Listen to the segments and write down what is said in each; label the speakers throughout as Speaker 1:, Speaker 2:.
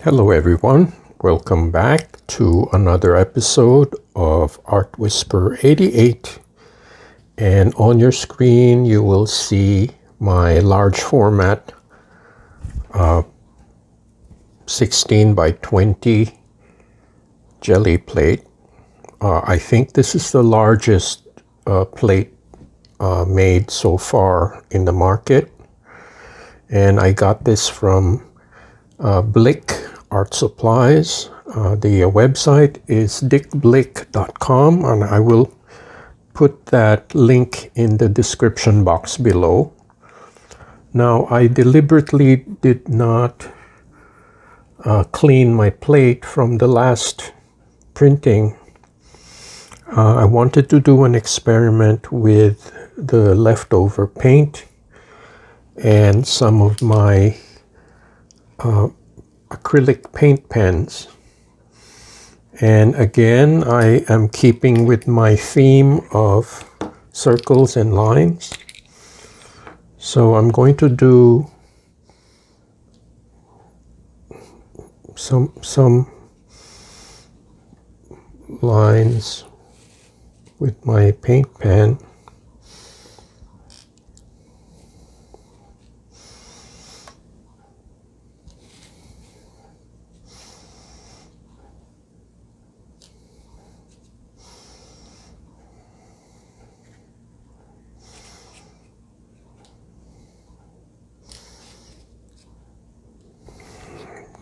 Speaker 1: Hello everyone, welcome back to another episode of Art Whisper 88, and on your screen you will see my large format 16 by 20 jelly plate. I think this is the largest plate made so far in the market, and I got this from Blick Art Supplies. The website is dickblick.com, and I will put that link in the description box below. Now, I deliberately did not clean my plate from the last printing. I wanted to do an experiment with the leftover paint and some of my acrylic paint pens. And again, I am keeping with my theme of circles and lines. So I'm going to do some lines with my paint pen.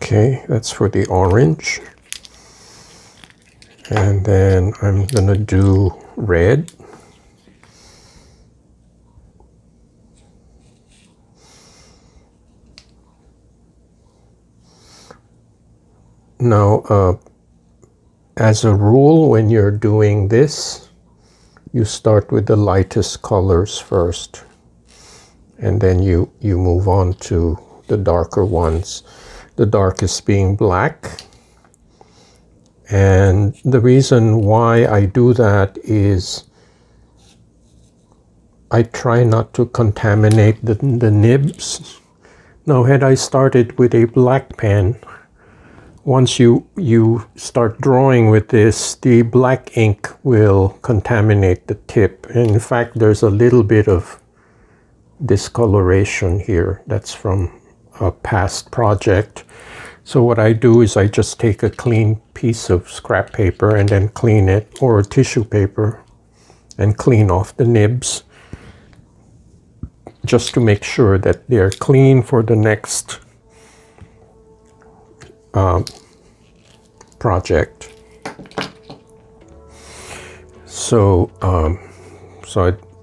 Speaker 1: Okay, that's for the orange. And then I'm gonna do red. Now, as a rule, when you're doing this, you start with the lightest colors first, and then you move on to the darker ones. The darkest being black. And the reason why I do that is I try not to contaminate the nibs. Now, had I started with a black pen, once you start drawing with this, the black ink will contaminate the tip. And in fact, there's a little bit of discoloration here. That's from a past project. So what I do is I just take a clean piece of scrap paper and then clean it, or tissue paper, and clean off the nibs, just to make sure that they're clean for the next project. So I'm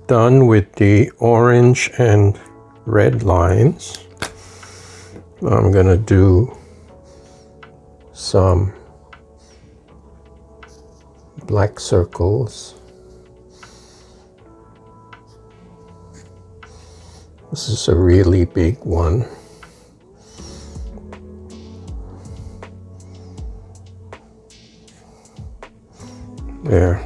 Speaker 1: done with the orange and red lines. I'm gonna do some black circles. This is a really big one. There.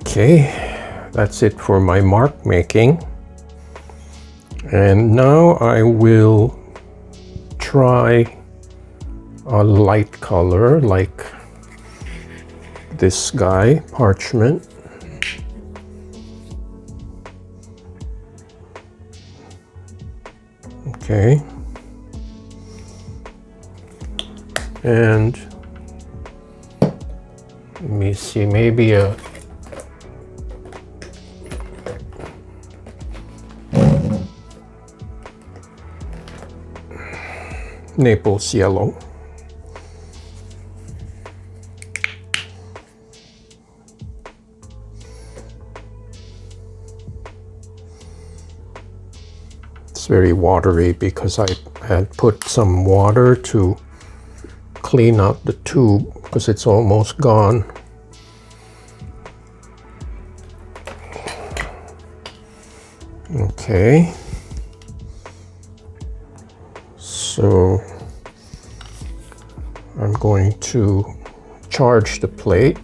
Speaker 1: Okay, that's it for my mark making. And now I will try a light color like this guy, parchment. Okay. And let me see, maybe a Naples yellow. It's very watery because I had put some water to clean out the tube because it's almost gone. Okay, so I'm going to charge the plate.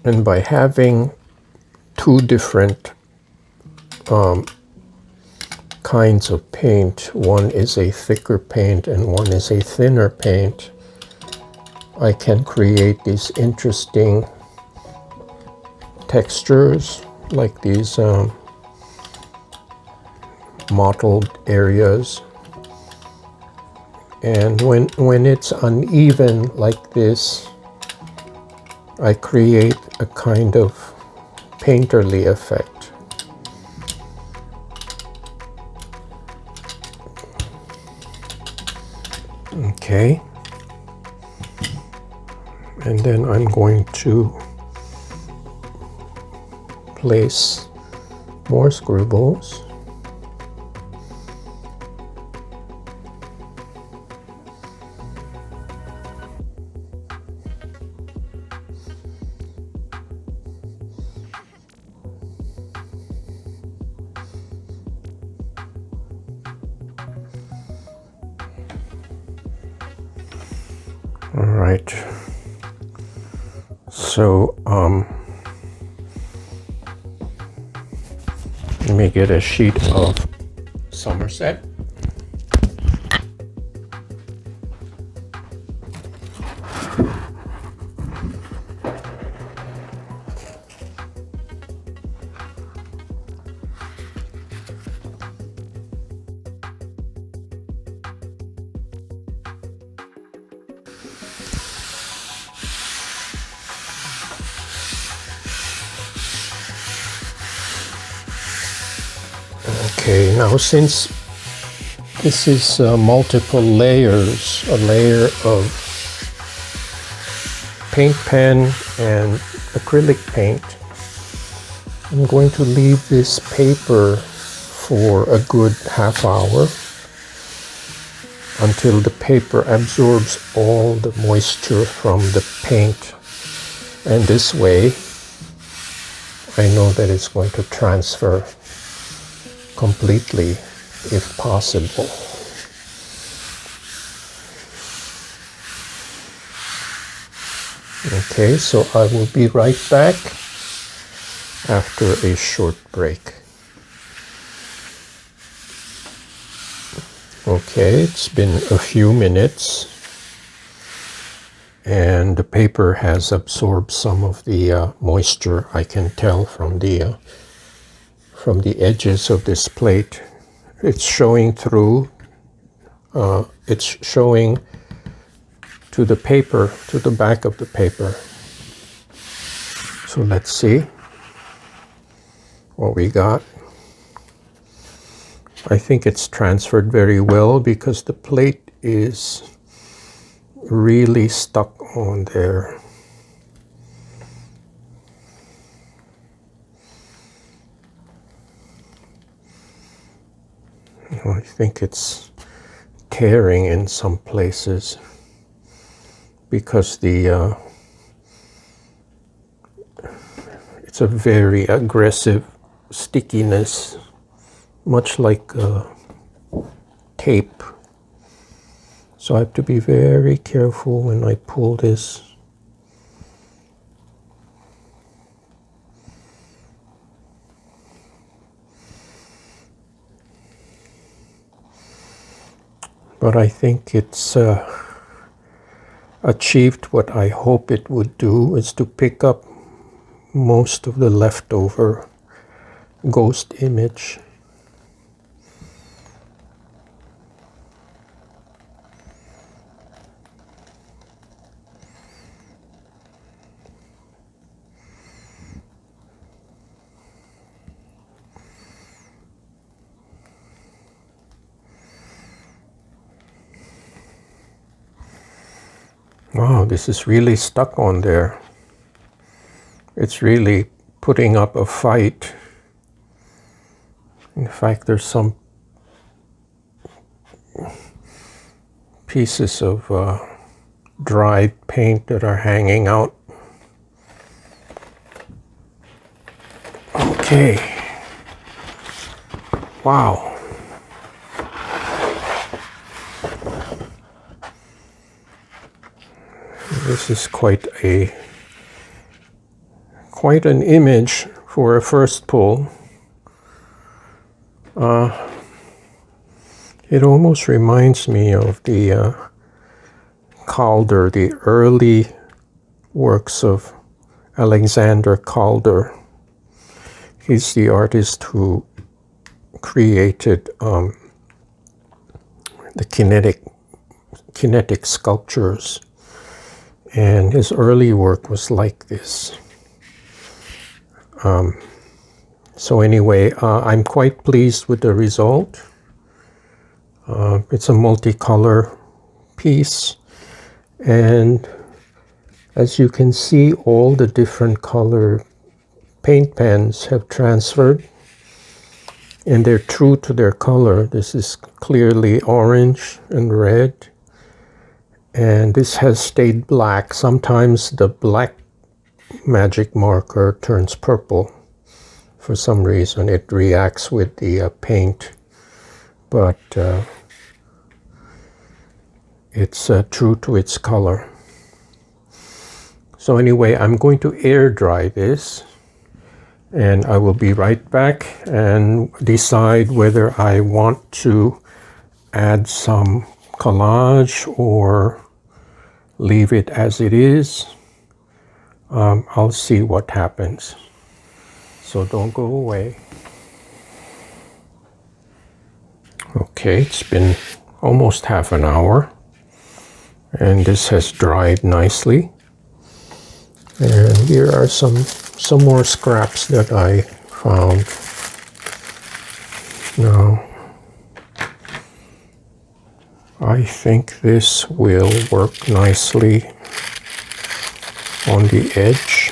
Speaker 1: And by having two different kinds of paint, one is a thicker paint and one is a thinner paint, I can create these interesting textures, like these mottled areas. And when it's uneven like this, I create a kind of painterly effect. Okay. And then I'm going to place more scribbles. All right, so let me get a sheet of Somerset. Okay, now since this is multiple layers, a layer of paint pen and acrylic paint, I'm going to leave this paper for a good half hour until the paper absorbs all the moisture from the paint. And this way, I know that it's going to transfer completely, if possible. Okay, so I will be right back after a short break. Okay, it's been a few minutes and the paper has absorbed some of the moisture. I can tell from the edges of this plate. It's showing through, it's showing to the paper, to the back of the paper. So let's see what we got. I think it's transferred very well because the plate is really stuck on there. I think it's tearing in some places because it's a very aggressive stickiness, much like tape. So I have to be very careful when I pull this. But I think it's achieved what I hope it would do, is to pick up most of the leftover ghost image. Wow, this is really stuck on there. It's really putting up a fight. In fact, there's some pieces of dried paint that are hanging out. Okay. Wow. This is quite an image for a first pull. It almost reminds me of the Calder, the early works of Alexander Calder. He's the artist who created the kinetic sculptures. And his early work was like this. So anyway, I'm quite pleased with the result. It's a multicolor piece. And as you can see, all the different color paint pens have transferred. And they're true to their color. This is clearly orange and red. And this has stayed black. Sometimes the black magic marker turns purple. For some reason it reacts with the paint. But it's true to its color. So anyway, I'm going to air dry this. And I will be right back and decide whether I want to add some collage or leave it as it is. I'll see what happens. So don't go away. Okay, it's been almost half an hour. And this has dried nicely. And here are some more scraps that I found. Now, I think this will work nicely on the edge.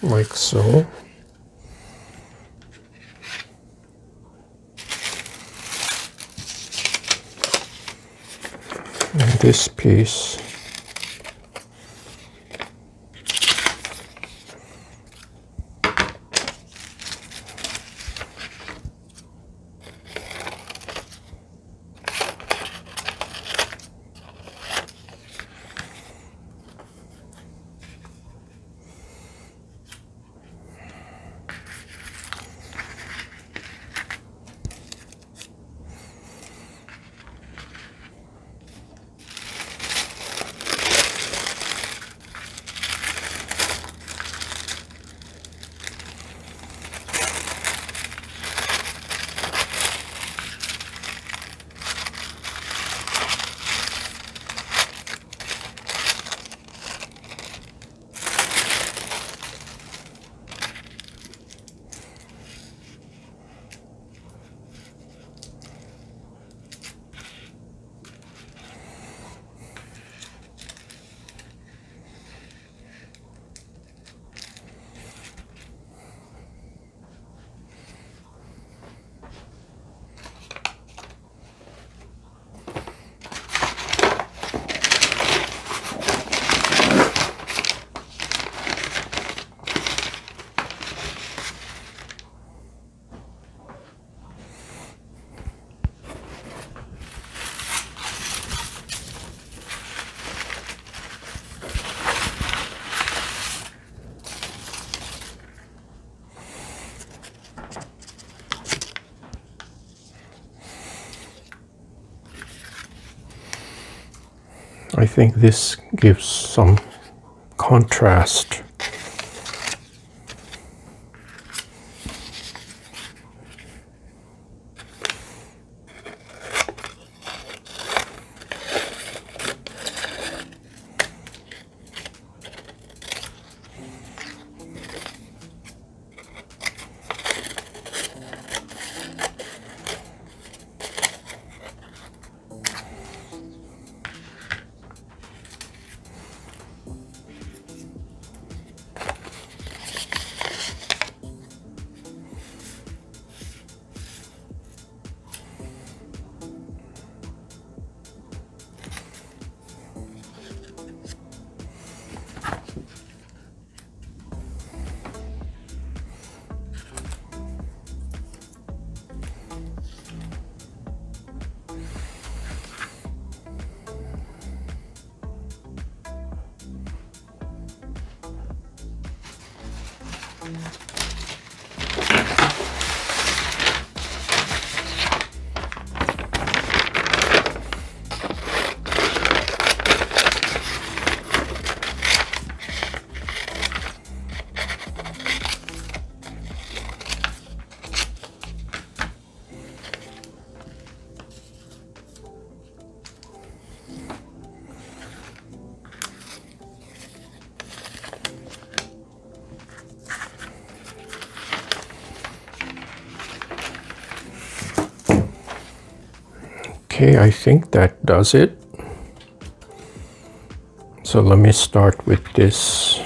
Speaker 1: Like so. And this piece I think this gives some contrast. Okay, I think that does it. So let me start with this.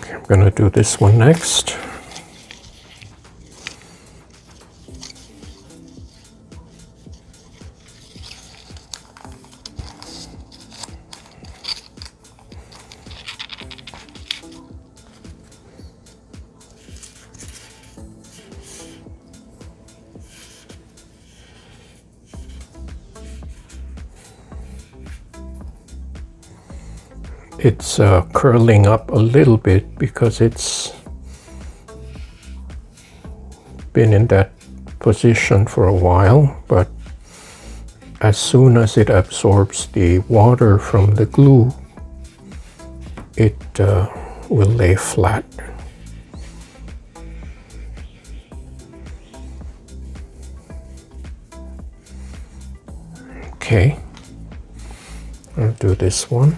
Speaker 1: Okay, I'm going to do this one next. It's curling up a little bit because it's been in that position for a while, but as soon as it absorbs the water from the glue, it will lay flat. Okay, I'll do this one.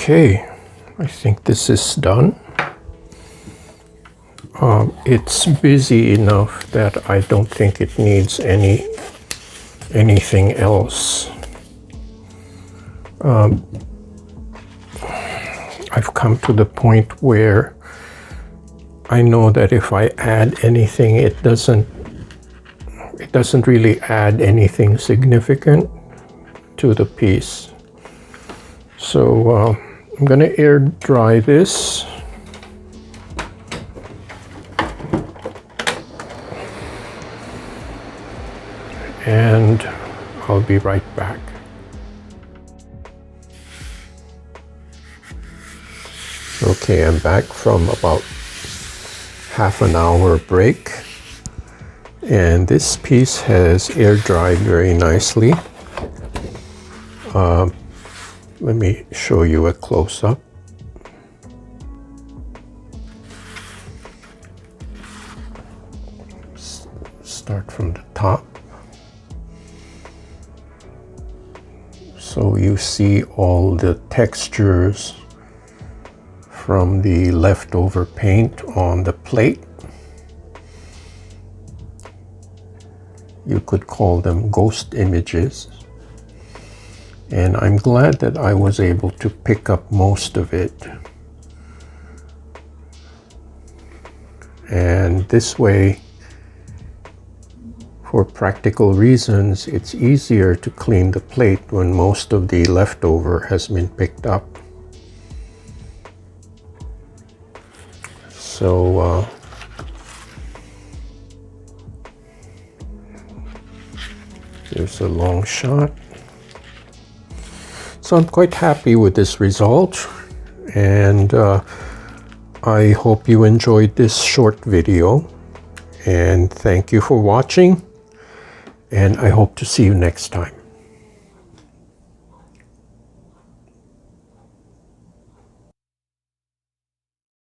Speaker 1: Okay, I think this is done. It's busy enough that I don't think it needs anything else. I've come to the point where I know that if I add anything, it doesn't really add anything significant to the piece. So I'm going to air dry this. And I'll be right back. Okay, I'm back from about half an hour break, and this piece has air dried very nicely. Let me show you a close-up. Start from the top. So you see all the textures from the leftover paint on the plate. You could call them ghost images. And I'm glad that I was able to pick up most of it. And this way, for practical reasons, it's easier to clean the plate when most of the leftover has been picked up. So there's a long shot. So I'm quite happy with this result, and I hope you enjoyed this short video, and thank you for watching, and I hope to see you next time.